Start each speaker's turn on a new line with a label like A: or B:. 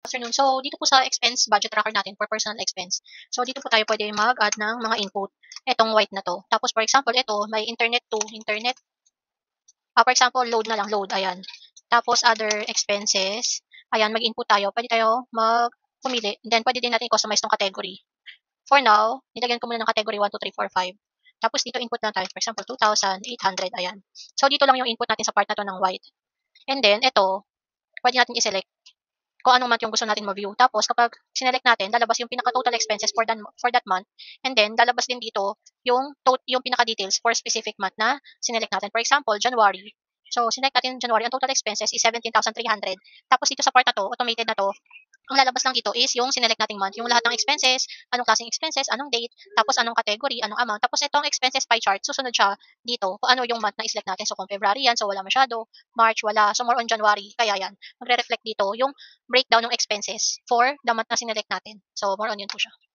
A: Afternoon. So, dito po sa expense budget tracker natin for personal expense. So, dito po tayo pwede mag-add ng mga input. Etong white na 'to. Tapos for example, ito may internet to, internet. For example, load na lang, load, ayan. Tapos other expenses, ayan, mag-input tayo. Pwede tayo pumili. Then pwede din natin i-customize 'tong category. For now, nilagyan ko muna ng category 1, 2, 3, 4, 5. Tapos dito input na tayo. For example, 2,800, ayan. So, dito lang yung input natin sa part na 'to ng white. And then, ito, pwede natin i-select kung anong month yung gusto natin ma-view. Tapos kapag sinelect natin, lalabas yung pinaka-total expenses for that month. And then, lalabas din dito yung pinaka-details for specific month na sinelect natin. For example, January. So, sinelect natin January, ang total expenses is 17,300. Tapos dito sa part na to, automated na to, ang lalabas lang dito is yung sinelect nating month, yung lahat ng expenses, anong klaseng expenses, anong date, tapos anong category, anong amount. Tapos itong expenses pie chart, susunod siya dito kung ano yung month na iselect natin. So kung February yan, so wala masyado. March, wala. So more on January. Kaya yan, magre-reflect dito yung breakdown ng expenses for the month na sinelect natin. So more on yun po siya.